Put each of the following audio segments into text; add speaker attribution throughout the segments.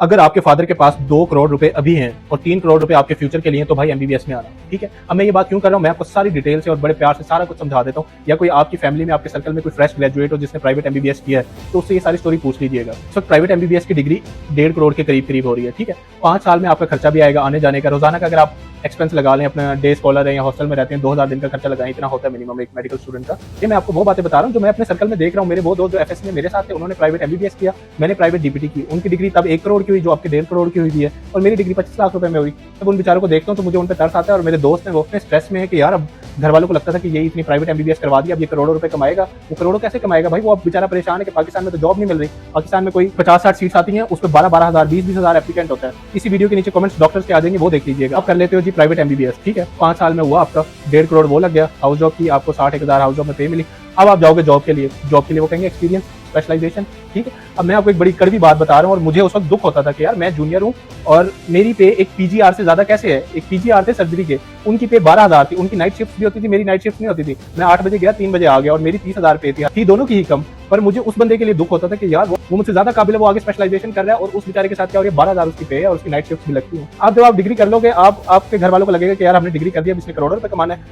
Speaker 1: अगर आपके फादर के पास 2 करोड़ रुपए अभी हैं और 3 करोड़ रुपए आपके फ्यूचर के लिए हैं, तो भाई एमबीबीएस में आना, ठीक है। अब मैं ये बात क्यों कर रहा हूँ, मैं आपको सारी डिटेल से और बड़े प्यार से सारा कुछ समझा देता हूँ। या कोई आपकी फैमिली में, आपके सर्कल में कोई फ्रेश ग्रेजुएट हो जिसने प्राइवेट एमबीबीएस किया है, तो उससे ये सारी स्टोरी पूछ लीजिएगा। इस वक्त प्राइवेट एमबीबीएस की डिग्री 1.5 करोड़ के करीब हो रही है, ठीक है। 5 साल में आपका खर्चा भी आएगा आने जाने का, रोजाना का अगर आप एक्सपेंस लगा लें, अपना डे स्कॉलर है या हॉस्टल में रहते हैं, 2000 दिन का खर्चा लगाएं, इतना होता है मिनिमम एक मेडिकल स्टूडेंट का। ये मैं आपको वो बातें बता रहा हूँ जो मैं अपने सर्कल में देख रहा हूँ। मेरे वो दोस्त जो एफएससी में मेरे साथ थे, उन्होंने प्राइवेट एमबीबीएस किया, मैंने प्राइवेट डीपीटी की। उनकी डिग्री तब 1 करोड़ की हुई जो आपके 1.5 करोड़ की हुई है, और मेरी डिग्री 25 लाख रुपए में हुई। तब उन बेचारों को देखता हूँ तो मुझे उन पर तरस आता है। और मेरे दोस्त हैं वो अपने स्ट्रेस में है कि यार अब घर वालों को लगता था कि ये इतनी प्राइवेट एमबीबीएस करवा दी, अब ये करोड़ों रुपए कमाएगा। वो करोड़ों कैसे कमाएगा भाई? वो अब बेचारा परेशान है कि पाकिस्तान में तो जॉब नहीं मिल रही। पाकिस्तान में कोई 50-60 सीट्स आती हैं, उस पर 12-12 हज़ार 20-20 हज़ार एप्लीकेंट होता है। इसी वीडियो के नीचे कमेंट्स डॉक्टर्स के आ जाएंगे, वो देख लीजिएगा। आप कर लेते हो जी प्राइवेट एमबीबीएस, ठीक है। 5 साल में हुआ आपका 1.5 करोड़ वो लग गया, हाउस जॉब की आपको 60,000 हाउस जॉब में पे मिली। अब आप जाओगे जॉब के लिए वो कहेंगे एक्सपीरियंस, स्पेशलाइजेशन, ठीक है। अब मैं आपको एक बड़ी कड़वी बात बता रहा हूँ, और मुझे उस वक्त दुख होता था कि यार मैं जूनियर हूँ और मेरी पे एक पीजीआर से ज्यादा कैसे है। एक पीजीआर थे सर्जरी के, उनकी पे 12,000 थी, उनकी नाइट शिफ्ट भी होती थी, मेरी नाइट शिफ्ट नहीं होती थी। मैं 8 बजे गया, 3 बजे आ गया, और मेरी 30,000 पे थी दोनों की ही कम। पर मुझे उस बंदे के लिए दुख होता था कि यार वो मुझसे ज्यादा काबिल है, वो आगे स्पेशलाइजेशन कर रहा है, और उस बेचारे के साथ क्या हो रहा है, 12,000 उसकी पे है और उसकी नाइट शिफ्ट भी लगती है। आप जब आप डिग्री कर लोगे, आपके घर वालों को लगेगा कि यार हमने डिग्री कर दी, अब इसने करोड़ों रुपए कमाना है।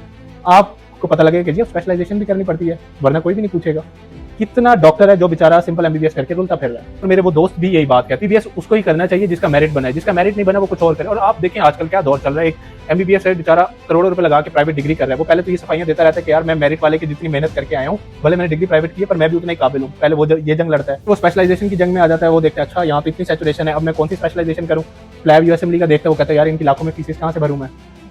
Speaker 1: आपको पता लगेगा कि जी स्पेशलाइजेशन भी करनी पड़ती है, वरना कोई भी नहीं पूछेगा। कितना डॉक्टर है जो बेचारा सिंपल एमबीबीएस करके रुलता फिर रहा है। और मेरे वो दोस्त भी यही बात कहते हैं, एमबीबीएस उसको ही करना चाहिए जिसका मेरिट बना है, जिसका मेरिट नहीं बना वो कुछ और करे। और आप देखें आजकल क्या दौर चल रहा है, एक एमबीबीएस है बेचारा करोड़ों रुपए लगा के प्राइवेट डिग्री कर रहा है। वो पहले तो ये सफाइयां देता रहता है कि यार मैं मेरिट वाले की जितनी मेहनत करके आया हूँ, भले मैंने डिग्री प्राइवेट की है पर मैं भी उतना ही काबिल हूँ। पहले वो ये जंग लड़ता है, वो स्पेशलाइजेशन की जंग में आ जाता है। वो देखता है अच्छा यहाँ पे इतनी सैचुरेशन है, अब मैं कौन सी स्पेशलाइजेशन करूँ। प्लैब यूएसएमएल का देखता है, वो कहता है यार इनकी लाखों में फीसेस कहाँ से भरूँ मैं।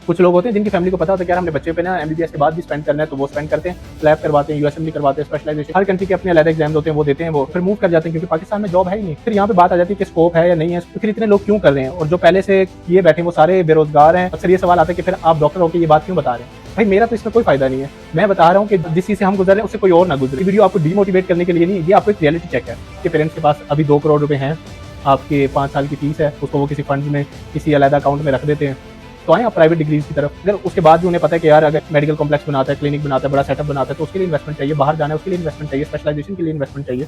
Speaker 1: कुछ लोग होते हैं जिनकी फैमिली को पता होता है कि यार हमने बच्चे पे ना एमबीबीएस के बाद भी स्पेंड करना है, तो वो स्पेंड करते हैं, लैब करवाते हैं, यूएसएमएल करवाते हैं, स्पेशलाइजेशन। हर कंट्री के अपने अलग एग्जाम होते हैं, वो देते हैं, वो फिर मूव कर जाते हैं क्योंकि पाकिस्तान में जॉब है ही नहीं। फिर यहाँ पे बात आ जाती है कि स्कोप है या नहीं है, तो फिर इतने लोग क्यों कर रहे हैं। और जो पहले से किए बैठे वो सारे बेरोजगार हैं। अक्सर ये सवाल आता है कि फिर आप डॉक्टर होकर ये बात क्यों बता रहे हैं। भाई मेरा तो इसमें कोई फायदा नहीं है, मैं बता रहा हूँ कि जिस चीज से हम गुजर रहे हैं उससे कोई और ना गुजरे। वीडियो आपको डीमोटिवेट करने के लिए नहीं, ये आपको एक रियलिटी चेक है कि पेरेंट्स के पास अभी 2 करोड़ रुपए हैं, आपके 5 साल की फीस है, उसको वो किसी फंड में किसी अलग अकाउंट में रख देते हैं, तो आए आप प्राइवेट डिग्रीज की तरफ। अगर उसके बाद भी उन्हें पता है कि यार अगर मेडिकल कॉम्प्लेक्स बनाता है, क्लिनिक बनाता है, बड़ा सेटअप बनाता है, तो उसके लिए इन्वेस्टमेंट चाहिए, बाहर जाना है उसके लिए इन्वेस्टमेंट चाहिए, स्पेशलाइजेशन के लिए इन्वेस्टमेंट चाहिए,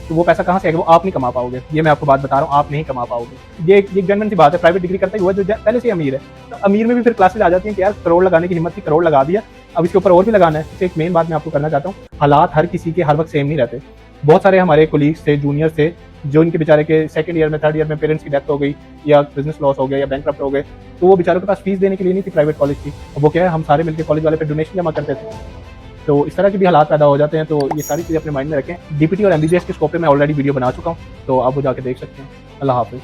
Speaker 1: तो वो पैसा कहाँ से आएगा, वो आप नहीं कमा पाओगे। ये मैं आपको बात बता रहा हूँ, आप नहीं कमा पाओगे। ये जेन्युइन सी बात है। प्राइवेट डिग्री करता है वो जो पहले से अमीर है, तो अमीर में भी फिर क्लासेज आ जाती है कि यार करोड़ लगाने की हिम्मत थी, करोड़ लगा दिया, अब इसके ऊपर और भी लगाना है। एक मेन बात मैं आपको करना चाहता हूँ, हालात हर किसी के हर वक्त सेम नहीं रहते। बहुत सारे हमारे कोलीग्स थे, जूनियर थे, जो इनके बेचारे के सेकंड ईयर में, थर्ड ईयर में पेरेंट्स की डेथ हो गई, या बिजनेस लॉस हो गया, या बैंकक्रप्ट हो गए, तो वो बेचारों के पास फीस देने के लिए नहीं थी प्राइवेट कॉलेज की। अब वो क्या है, हम सारे मिलकर कॉलेज वाले पे डोनेशन जमा करते थे। तो इस तरह के भी हालात पैदा हो जाते हैं। तो ये सारी चीज़ें अपने माइंड में रखें। डीपीटी और एमबीबीएस के स्कोप पे मैं ऑलरेडी वीडियो बना चुका हूँ, तो आप वो जाके देख सकते हैं। अल्लाह हाफिज़।